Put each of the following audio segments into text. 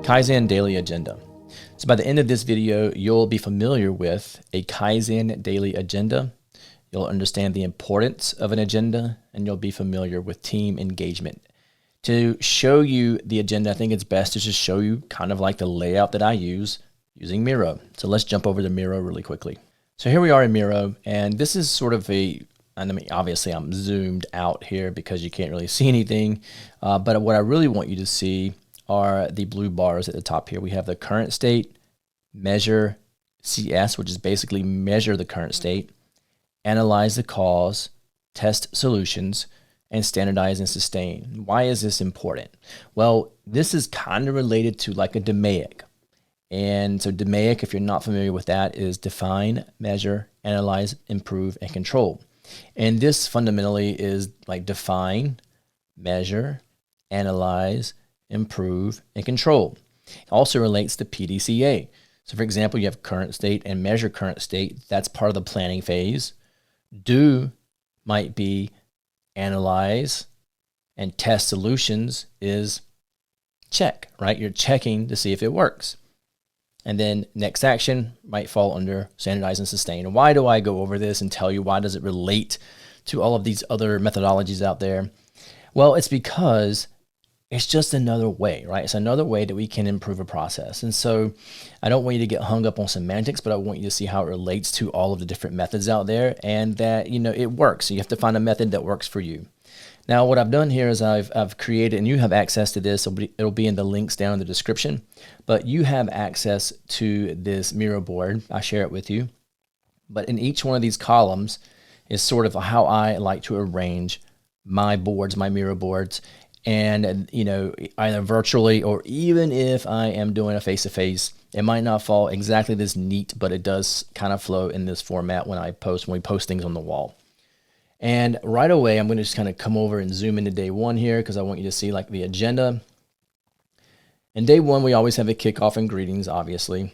Kaizen Daily Agenda. So by the end of this video, you'll be familiar with a Kaizen Daily Agenda. You'll understand the importance of an agenda, and you'll be familiar with team engagement. To show you the agenda, I think it's best to just show you kind of like the layout that I use using Miro. So let's jump over to Miro really quickly. So here we are in Miro, and this is sort of and I mean, obviously I'm zoomed out here because you can't really see anything, but what I really want you to see are the blue bars at the top here. We have the current state, measure CS, which is basically measure the current state, analyze the cause, test solutions, and standardize and sustain. Why is this important? Well, this is kind of related to like a DMAIC. And so DMAIC, if you're not familiar with that, is define, measure, analyze, improve, and control. And this fundamentally is like define, measure, analyze, improve, and control. It also relates to PDCA. So for example, you have current state and measure current state. That's part of the planning phase. Do might be analyze, and test solutions is check, right? You're checking to see if it works. And then next action might fall under standardize and sustain. And why do I go over this and tell you why does it relate to all of these other methodologies out there? Well, it's because it's just another way, right? It's another way that we can improve a process. And so I don't want you to get hung up on semantics, but I want you to see how it relates to all of the different methods out there and that, you know, it works. So you have to find a method that works for you. Now, what I've done here is I've created, and you have access to this, it'll be in the links down in the description, but you have access to this Miro board. I share it with you. But in each one of these columns is sort of how I like to arrange my boards, my Miro boards, and, you know, either virtually or even if I am doing a face-to-face, it might not fall exactly this neat, but it does kind of flow in this format when we post things on the wall. And right away, I'm going to just kind of come over and zoom into day one here because I want you to see like the agenda. And day one, we always have a kickoff and greetings, obviously.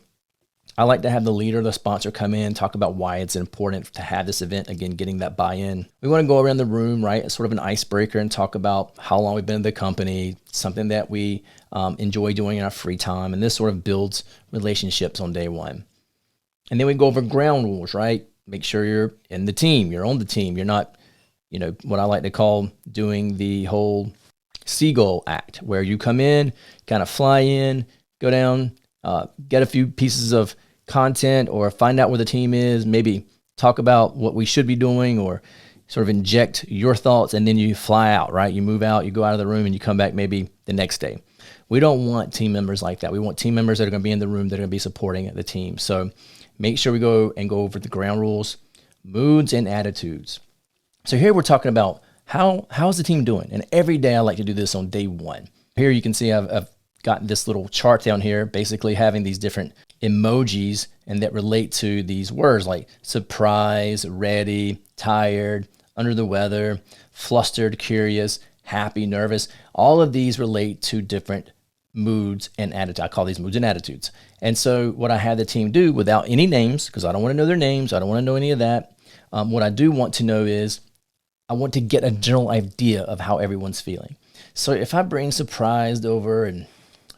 I like to have the leader, the sponsor come in, talk about why it's important to have this event, again, getting that buy-in. We want to go around the room, right? It's sort of an icebreaker and talk about how long we've been in the company, something that we enjoy doing in our free time. And this sort of builds relationships on day one. And then we go over ground rules, right? Make sure you're in the team, you're on the team. You're not, you know, what I like to call doing the whole seagull act, where you come in, kind of fly in, go down, get a few pieces of content or find out where the team is, maybe talk about what we should be doing or sort of inject your thoughts, and then you fly out, right? You move out, you go out of the room, and you come back maybe the next day. We don't want team members like that. We want team members that are going to be in the room, that are going to be supporting the team. So make sure we go over the ground rules, moods, and attitudes. So here we're talking about how's the team doing? And every day I like to do this on day one. Here you can see I've got this little chart down here, basically having these different emojis and that relate to these words like surprise, ready, tired, under the weather, flustered, curious, happy, nervous. All of these relate to different moods and attitudes. I call these moods and attitudes. And so what I had the team do without any names, because I don't want to know their names, I don't want to know any of that. What I do want to know is I want to get a general idea of how everyone's feeling. So if I bring surprised over and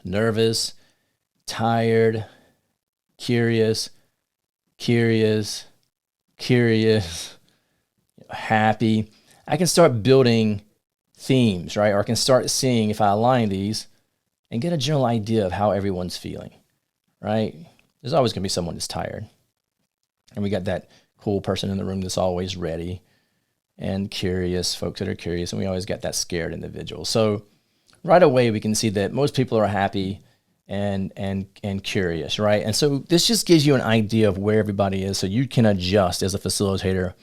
nervous, tired, curious, happy, I can start building themes, right? Or I can start seeing if I align these and get a general idea of how everyone's feeling, right? There's always going to be someone that's tired. And we got that cool person in the room that's always ready, and curious, folks that are curious, and we always got that scared individual. So right away, we can see that most people are happy and curious, right? And so this just gives you an idea of where everybody is so you can adjust as a facilitator.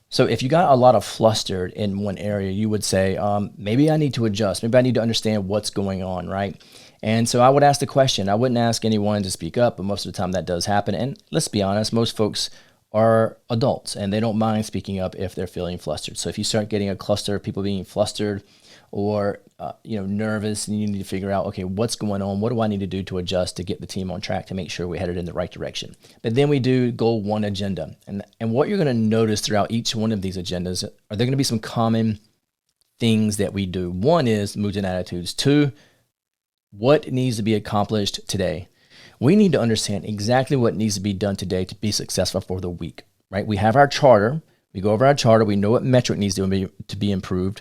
So if you got a lot of flustered in one area, you would say, maybe I need to adjust. Maybe I need to understand what's going on, right? And so I would ask the question. I wouldn't ask anyone to speak up, but most of the time that does happen. And let's be honest, most folks are adults and they don't mind speaking up if they're feeling flustered. So if you start getting a cluster of people being flustered or nervous, and you need to figure out, okay, what's going on? What do I need to do to adjust to get the team on track to make sure we're headed in the right direction? But then we do goal one agenda. And what you're going to notice throughout each one of these agendas, are there going to be some common things that we do? One is moods and attitudes. Two, What needs to be accomplished today? We need to understand exactly what needs to be done today to be successful for the week, right? We have our charter. We go over our charter. We know what metric needs to be improved,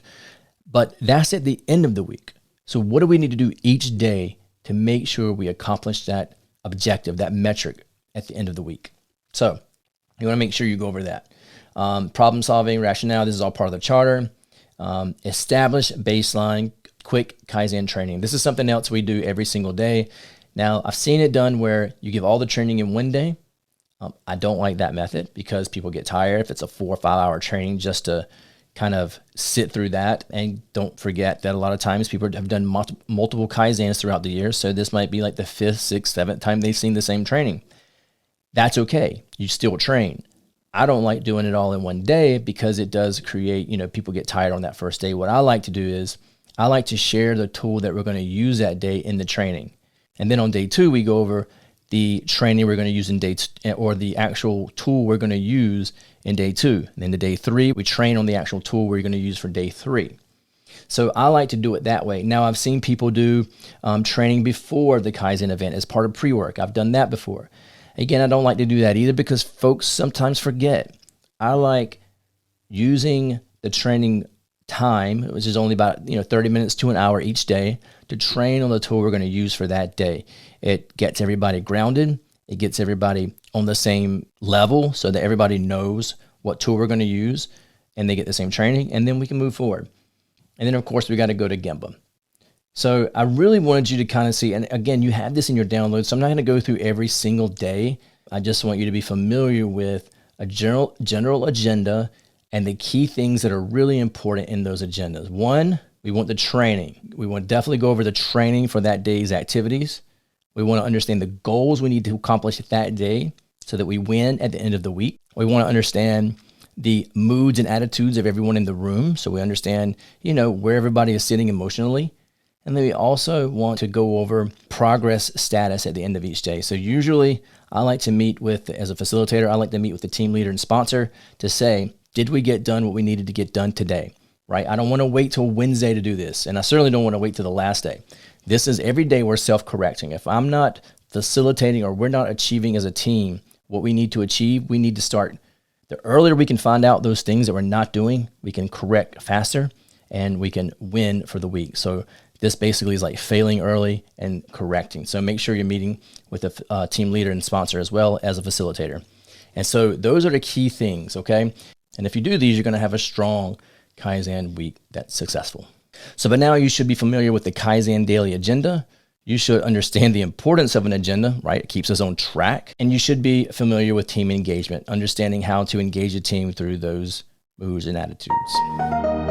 but that's at the end of the week. So what do we need to do each day to make sure we accomplish that objective, that metric at the end of the week? So you want to make sure you go over that. Problem solving, rationale, this is all part of the charter. Establish baseline, quick Kaizen training. This is something else we do every single day. Now, I've seen it done where you give all the training in one day. I don't like that method because people get tired if it's a 4 or 5 hour training just to kind of sit through that. And don't forget that a lot of times people have done multiple Kaizens throughout the year. So this might be like the 5th, 6th, 7th time they've seen the same training. That's okay. You still train. I don't like doing it all in one day because it does create, people get tired on that first day. What I like to do is I like to share the tool that we're going to use that day in the training. And then on day 2, we go over the training we're going to use in or the actual tool we're going to use in day 2. And then the day 3, we train on the actual tool we're going to use for day 3. So I like to do it that way. Now, I've seen people do training before the Kaizen event as part of pre-work. I've done that before. Again, I don't like to do that either because folks sometimes forget. I like using the training time, which is only about 30 minutes to an hour each day, to train on the tool we're going to use for that day. It gets everybody grounded. It gets everybody on the same level so that everybody knows what tool we're going to use and they get the same training, and then we can move forward. And then, of course, we got to go to Gemba. So I really wanted you to kind of see, and again, you have this in your download, so I'm not going to go through every single day. I just want you to be familiar with a general agenda and the key things that are really important in those agendas. 1, we want the training. We want to definitely go over the training for that day's activities. We want to understand the goals we need to accomplish that day so that we win at the end of the week. We want to understand the moods and attitudes of everyone in the room so we understand, where everybody is sitting emotionally. And then we also want to go over progress status at the end of each day. So usually I like to meet as a facilitator, I like to meet with the team leader and sponsor to say, did we get done what we needed to get done today, right? I don't want to wait till Wednesday to do this. And I certainly don't want to wait till the last day. This is every day we're self-correcting. If I'm not facilitating or we're not achieving as a team what we need to achieve, we need to start. The earlier we can find out those things that we're not doing, we can correct faster and we can win for the week. So this basically is like failing early and correcting. So make sure you're meeting with a team leader and sponsor as well as a facilitator. And so those are the key things, okay? And if you do these, you're going to have a strong Kaizen week that's successful. So by now you should be familiar with the Kaizen daily agenda. You should understand the importance of an agenda, right? It keeps us on track. And you should be familiar with team engagement, understanding how to engage a team through those moods and attitudes.